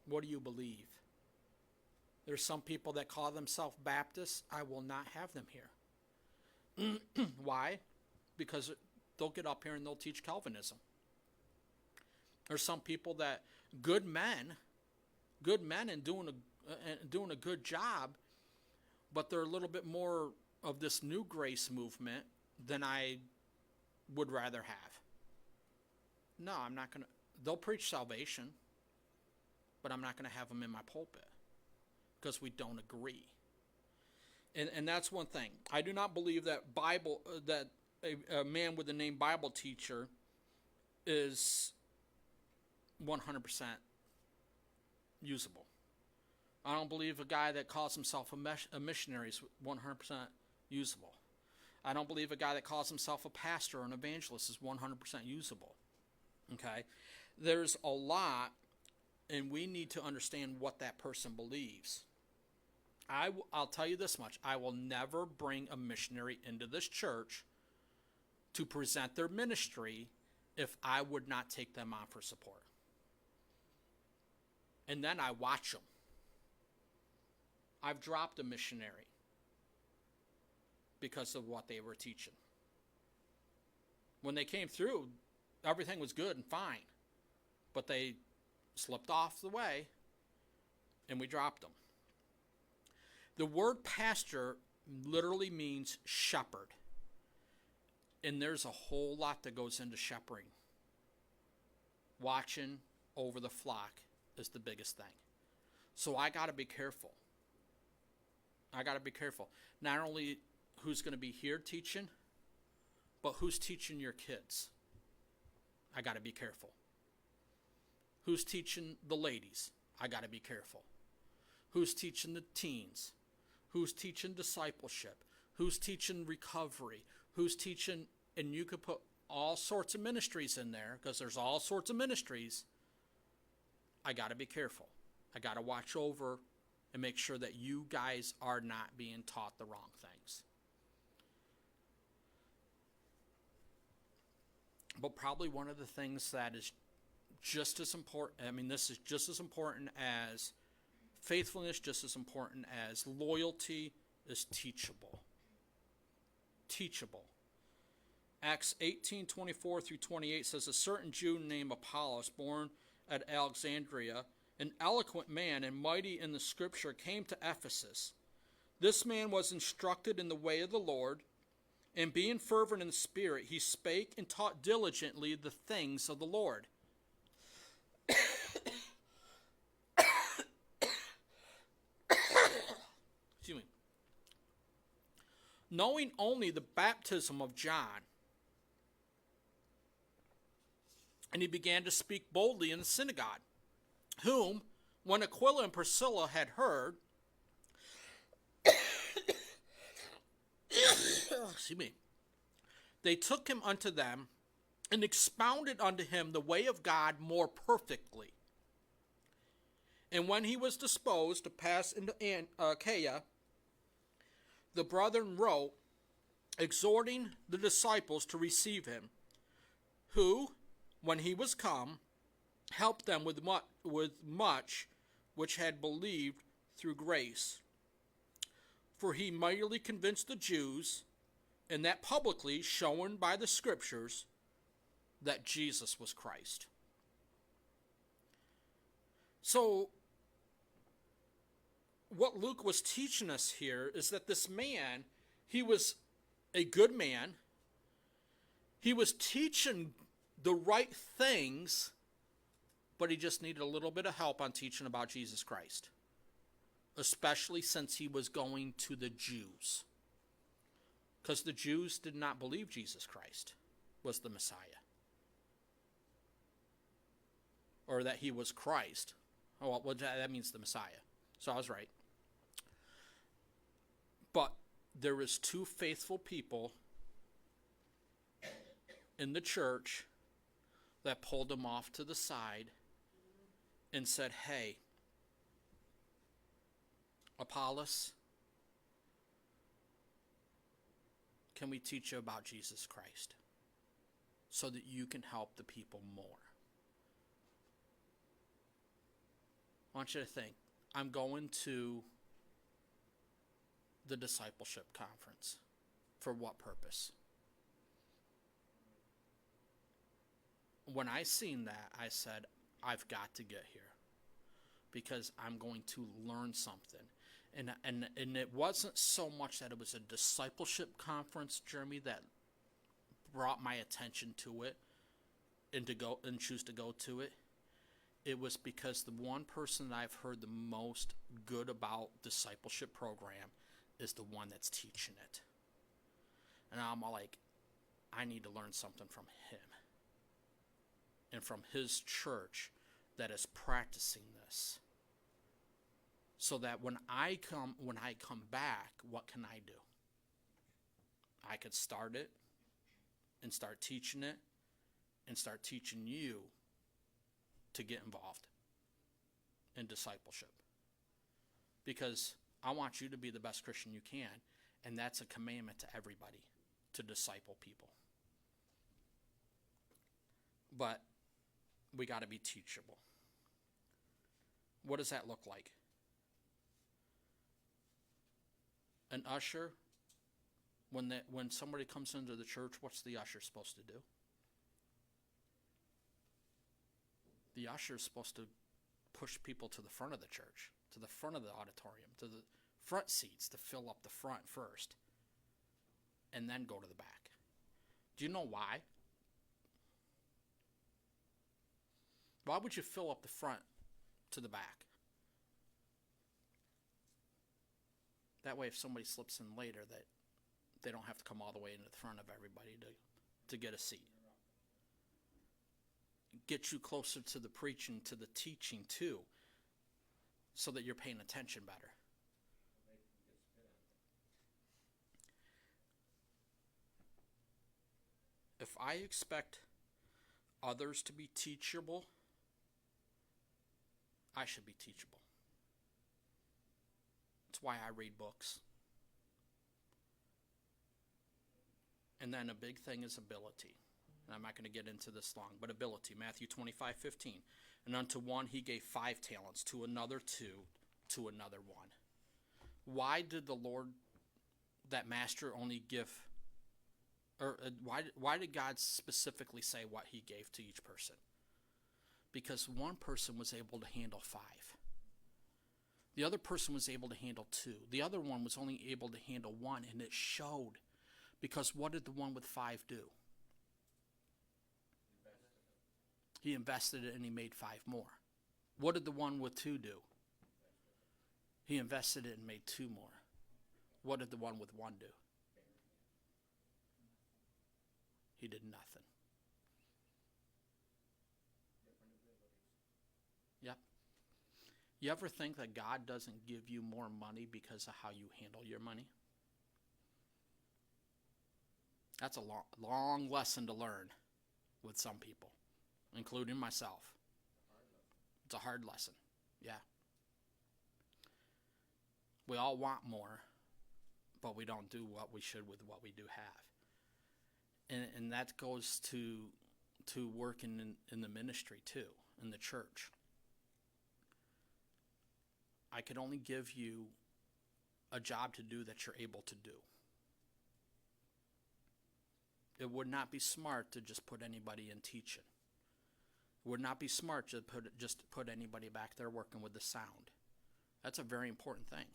S1: What do you believe? There's some people that call themselves Baptists. I will not have them here. Why? Because they'll get up here and they'll teach Calvinism. There's some people that, good men and doing a good job, but they're a little bit more of this new grace movement than I would rather have. No, I'm not going to. They'll preach salvation, but I'm not going to have them in my pulpit because we don't agree. And that's one thing. I do not believe that a man with the name Bible teacher is 100% usable. I don't believe a guy that calls himself a missionary is 100% usable. I don't believe a guy that calls himself a pastor or an evangelist is 100% usable. Okay? There's a lot, and we need to understand what that person believes. I'll tell you this much. I will never bring a missionary into this church to present their ministry if I would not take them on for support. And then I watch them. I've dropped a missionary because of what they were teaching. When they came through, everything was good and fine. But they slipped off the way, and we dropped them. The word pastor literally means shepherd. And there's a whole lot that goes into shepherding. Watching over the flock is the biggest thing. So I got to be careful. Not only who's going to be here teaching, but who's teaching your kids. I got to be careful. Who's teaching the ladies? I got to be careful. Who's teaching the teens? Who's teaching discipleship? Who's teaching recovery? Who's teaching, and you could put all sorts of ministries in there, because there's all sorts of ministries. I got to be careful. I got to watch over and make sure that you guys are not being taught the wrong things. But probably one of the things that is just as important, this is just as important as faithfulness, just as important as loyalty, is teachable. Teachable. Acts 18:24 through 28 says, a certain Jew named Apollos, born at Alexandria, an eloquent man and mighty in the scripture, came to Ephesus. This man was instructed in the way of the Lord, and being fervent in the spirit, he spake and taught diligently the things of the Lord. Excuse me. knowing only the baptism of John. And he began to speak boldly in the synagogue, whom, when Aquila and Priscilla had heard, excuse me, they took him unto them and expounded unto him the way of God more perfectly. And when he was disposed to pass into Achaia, the brethren wrote, exhorting the disciples to receive him, who, when he was come, helped them with much which had believed through grace. For he mightily convinced the Jews, and that publicly shown by the Scriptures, that Jesus was Christ. So, what Luke was teaching us here is that this man, he was a good man. He was teaching the right things, but he just needed a little bit of help on teaching about Jesus Christ, especially since he was going to the Jews, because the Jews did not believe Jesus Christ was the Messiah, or that he was Christ. Oh, well, that means the Messiah. So I was right. But there was two faithful people in the church that pulled him off to the side and said, hey, Apollos, can we teach you about Jesus Christ so that you can help the people more? I want you to think, I'm going to the discipleship conference. For what purpose? When I seen that, I said, I've got to get here because I'm going to learn something. And it wasn't so much that it was a discipleship conference, Jeremy, that brought my attention to it and to go and choose to go to it. It was because the one person that I've heard the most good about discipleship program is the one that's teaching it. And I'm like, I need to learn something from him and from his church that is practicing this, so that when I come back, what can I do? I could start it and start teaching it and start teaching you to get involved in discipleship, because I want you to be the best Christian you can, and that's a commandment to everybody, to disciple people. But we got to be teachable. What does that look like? An usher, when somebody comes into the church, what's the usher supposed to do? The usher is supposed to push people to the front of the church, to the front of the auditorium, to the front seats, to fill up the front first, and then go to the back. Do you know why? Why would you fill up the front to the back? That way, if somebody slips in later, that they don't have to come all the way into the front of everybody to get a seat. Get you closer to the preaching, to the teaching too, so that you're paying attention better. If I expect others to be teachable, I should be teachable. That's why I read books. And then a big thing is ability. And I'm not going to get into this long, but ability. Matthew 25:15. And unto one he gave 5 talents, to another 2, to another 1. Why did the Lord, that master, only give, or why did God specifically say what he gave to each person? Because one person was able to handle 5. The other person was able to handle 2. The other one was only able to handle 1, and it showed. Because what did the one with 5 do? He invested it and he made 5 more. What did the one with 2 do? He invested it and made 2 more. What did the one with 1 do? He did nothing.
S3: Different abilities.
S1: Yep. You ever think that God doesn't give you more money because of how you handle your money? That's a long, long lesson to learn with some people, including myself. It's a hard lesson. Yeah. We all want more, but we don't do what we should with what we do have. And that goes to working in the ministry too, in the church. I could only give you a job to do that you're able to do. It would not be smart to just put anybody in teaching. It would not be smart to just put anybody back there working with the sound. That's a very important thing.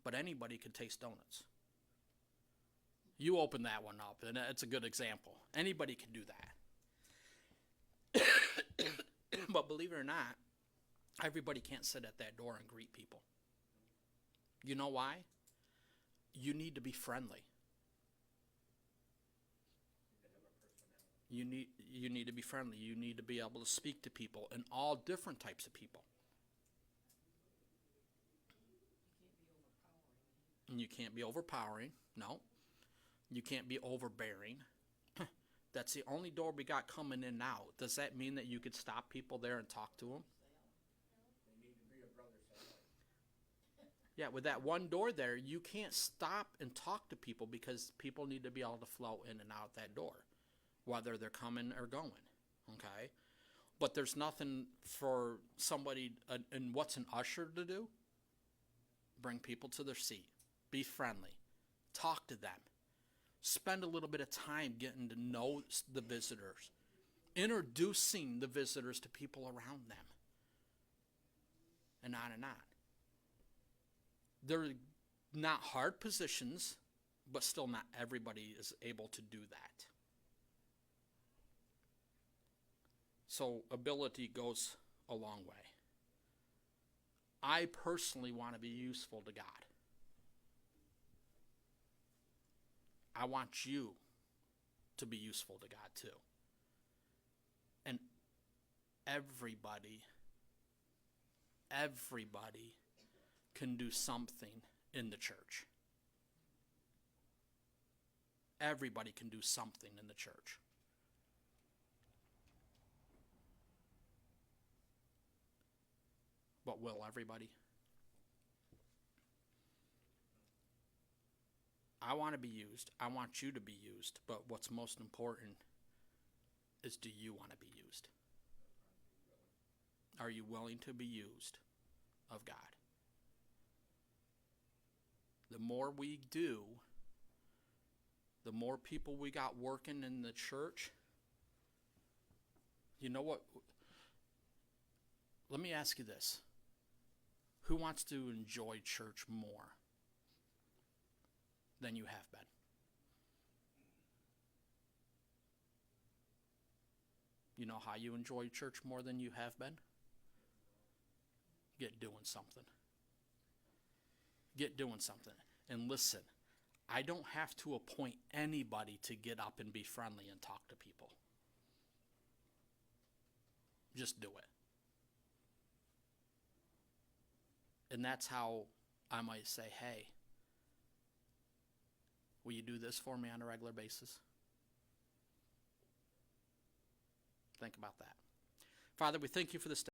S1: But anybody could taste donuts. You open that one up, and it's a good example. Anybody can do that. But believe it or not, everybody can't sit at that door and greet people. You know why? You need to be friendly. You need to be friendly. You need to be able to speak to people, and all different types of people. And you can't be overpowering. No. You can't be overbearing. That's the only door we got coming in now. Does that mean that you could stop people there and talk to them?
S3: They need to be a brother Sally.
S1: Yeah, with that one door there, you can't stop and talk to people because people need to be able to flow in and out that door, whether they're coming or going, okay? But there's nothing for somebody, and what's an usher to do? Bring people to their seat. Be friendly. Talk to them. Spend a little bit of time getting to know the visitors. Introducing the visitors to people around them. And on and on. They're not hard positions, but still not everybody is able to do that. So ability goes a long way. I personally want to be useful to God. I want you to be useful to God too. And everybody can do something in the church. Everybody can do something in the church. But will everybody? I want to be used. I want you to be used. But what's most important is, do you want to be used? Are you willing to be used of God? The more we do, the more people we got working in the church. You know what? Let me ask you this. Who wants to enjoy church more than you have been? You know how you enjoy church more than you have been? Get doing something. Get doing something. And listen, I don't have to appoint anybody to get up and be friendly and talk to people. Just do it. And that's how I might say, hey, will you do this for me on a regular basis? Think about that. Father, we thank you for this day.